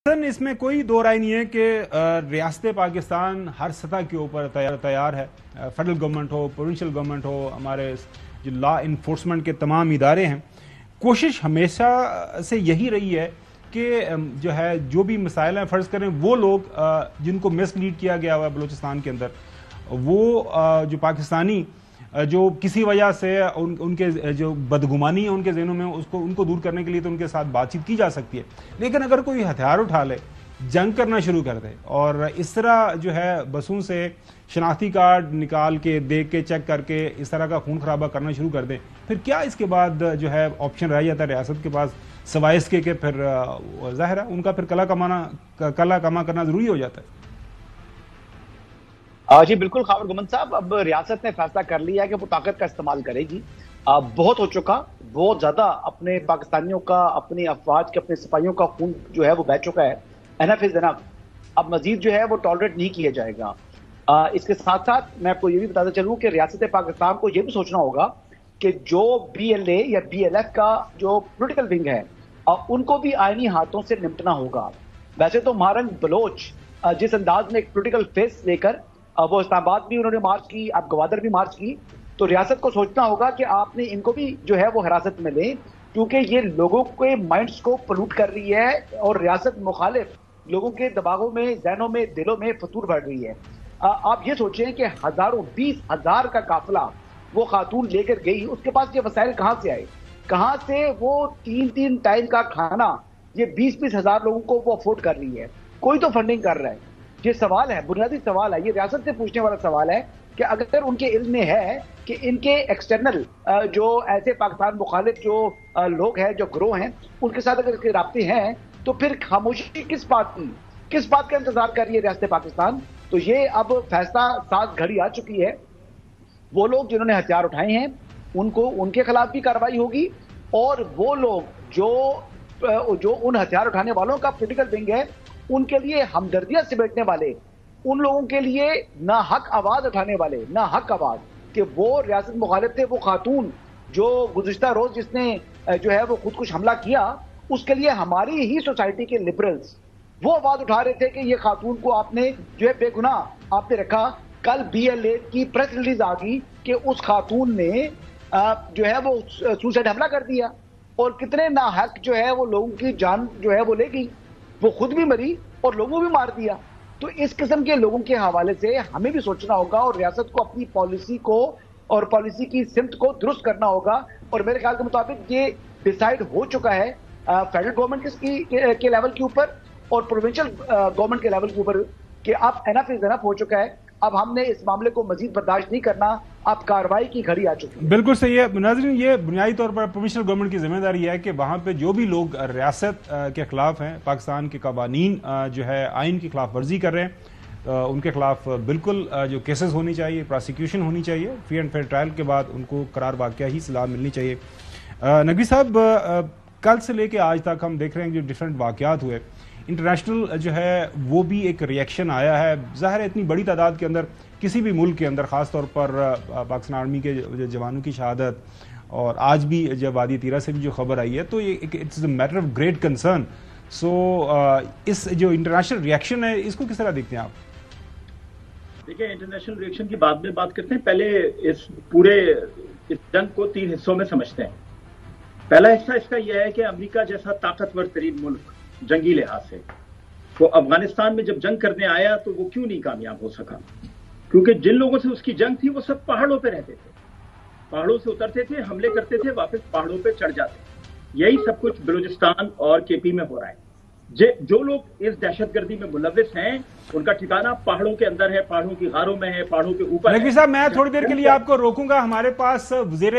इसमें कोई दो राय नहीं है कि रियासत पाकिस्तान हर सतह के ऊपर तैयार है। फेडरल गवर्नमेंट हो, प्रोविंशियल गवर्नमेंट हो, हमारे जो लॉ इन्फोर्समेंट के तमाम इदारे हैं, कोशिश हमेशा से यही रही है कि जो है जो भी मसाइल हैं, फ़र्ज़ करें वो लोग जिनको मिसलीड किया गया हुआ है बलूचिस्तान के अंदर, वो जो पाकिस्तानी जो किसी वजह से उनके जो बदगुमानी है उनके ज़हनों में, उनको दूर करने के लिए तो उनके साथ बातचीत की जा सकती है। लेकिन अगर कोई हथियार उठा ले, जंग करना शुरू कर दे और इस तरह जो है बसों से शनाख्ती कार्ड निकाल के, देख के, चेक करके इस तरह का खून खराबा करना शुरू कर दे, फिर क्या इसके बाद जो है ऑप्शन रह जाता है रियासत के पास सवाए इसके कि फिर ज़ाहिर है उनका फिर कला कमा करना ज़रूरी हो जाता है। जी बिल्कुल खावर गुमन साहब, अब रियासत ने फैसला कर लिया है कि वो ताकत का इस्तेमाल करेगी। बहुत हो चुका, बहुत ज्यादा अपने पाकिस्तानियों का, अपनी अफवाज के, अपने सिपाहियों का खून जो है वो बह चुका है। एनफ इज एनफ, अब मजीद जो है वो टॉलरेट नहीं किया जाएगा। इसके साथ साथ मैं आपको ये भी बताता चलूं कि रियासत पाकिस्तान को ये भी सोचना होगा कि जो BLA या BLF का जो पोलिटिकल विंग है, उनको भी आईनी हाथों से निपटना होगा। वैसे तो महारंग बलोच जिस अंदाज में एक पोलिटिकल फेस लेकर वो इस्लामाबाद भी उन्होंने मार्च की, अब गवादर भी मार्च की, तो रियासत को सोचना होगा कि आपने इनको भी जो है वो हिरासत में लें, क्योंकि ये लोगों के माइंड्स को पलूट कर रही है और रियासत मुखालिफ लोगों के दबावों में, ज़हनों में, दिलों में फतूर बढ़ रही है। आप ये सोचें कि हजारों, 20,000 का काफिला वो खातून लेकर गई, उसके पास ये वसाइल कहाँ से आए, कहाँ से वो 3-3 टाइम का खाना ये 20-20 हजार लोगों को वो अफोर्ड कर रही है? कोई तो फंडिंग कर रहा है। ये सवाल है, बुनियादी सवाल है, ये रियासत से पूछने वाला सवाल है कि अगर उनके इल्म में है कि इनके एक्सटर्नल जो ऐसे पाकिस्तान मुखालिफ जो लोग हैं, जो ग्रोह हैं, उनके साथ अगर इसके राब्ते हैं, तो फिर खामोशी किस बात का इंतजार कर रही है रियासत पाकिस्तान? तो ये अब फैसला साथ घड़ी आ चुकी है। वो लोग जिन्होंने हथियार उठाए हैं उनके खिलाफ भी कार्रवाई होगी, और वो लोग जो उन हथियार उठाने वालों का पोलिटिकल विंग है, उनके लिए हमदर्दियां सिमटने वाले, उन लोगों के लिए ना हक आवाज उठाने वाले, ना हक आवाज कि वो रियासत मुखालिफ थे, वो खातून जो गुज़िश्ता रोज जिसने जो है वो खुदकुश हमला किया, उसके लिए हमारी ही सोसाइटी के लिबरल्स वो आवाज उठा रहे थे कि ये खातून को आपने जो है बेगुनाह आपने रखा। कल BLA की प्रेस रिलीज आ गई कि उस खातून ने जो है वो सुसाइड हमला कर दिया, और कितने नाहक जो है वो लोगों की जान जो है वो ले गई, वो खुद भी मरी और लोगों भी मार दिया। तो इस किस्म के लोगों के हवाले से हमें भी सोचना होगा और रियासत को अपनी पॉलिसी को और पॉलिसी की सिमत को दुरुस्त करना होगा। और मेरे ख्याल के मुताबिक ये डिसाइड हो चुका है फेडरल गवर्नमेंट के लेवल के ऊपर और प्रोविंशियल गवर्नमेंट के लेवल के ऊपर कि अब एनफ इज एनफ हो चुका है। अब हमने इस मामले को मजीद बर्दाश्त नहीं करना, अब कार्रवाई की घड़ी आ चुकी है। बिल्कुल सही है नाज़रीन, ये बुनियादी तौर पर प्रोविंशियल गवर्नमेंट की जिम्मेदारी है कि वहाँ पे जो भी लोग रियासत के खिलाफ हैं, पाकिस्तान के कवानीन जो है आइन की खिलाफ वर्जी कर रहे हैं, उनके खिलाफ बिल्कुल जो केसेस होनी चाहिए, प्रोसिक्यूशन होनी चाहिए, फ्री एंड फेयर ट्रायल के बाद उनको करार वाक़या ही सलाह मिलनी चाहिए। नकवी साहब, कल से लेके आज तक हम देख रहे हैं जो डिफरेंट वाक़यात हुए, इंटरनेशनल जो है वो भी एक रिएक्शन आया है। ज़ाहिर है इतनी बड़ी तादाद के अंदर किसी भी मुल्क के अंदर, ख़ास तौर पर पाकिस्तान आर्मी के जवानों की शहादत, और आज भी जब वादी तीरा से भी जो खबर आई है, तो ये it's a matter of great concern. So इस जो इंटरनेशनल रिएक्शन है, इसको किस तरह देखते हैं आप? देखिए, इंटरनेशनल रिएक्शन की बाद में बात करते हैं। पहले इस पूरे जंग को 3 हिस्सों में समझते हैं। पहला हिस्सा इसका यह है कि अमेरिका जैसा ताकतवर तरीन मुल्क जंगी लिहाज से वो अफगानिस्तान में जब जंग करने आया तो वो क्यों नहीं कामयाब हो सका? क्योंकि जिन लोगों से उसकी जंग थी वो सब पहाड़ों पे रहते थे, पहाड़ों से उतरते थे, हमले करते थे, वापस पहाड़ों पे चढ़ जाते। यही सब कुछ बलूचिस्तान और KP में हो रहा है। जो लोग इस दहशतगर्दी में मुलव्विस हैं, उनका ठिकाना पहाड़ों के अंदर है, पहाड़ों की गारों में है, पहाड़ों के ऊपर। नकवी साहब, मैं थोड़ी देर के लिए आपको रोकूंगा। हमारे पास वज़ीर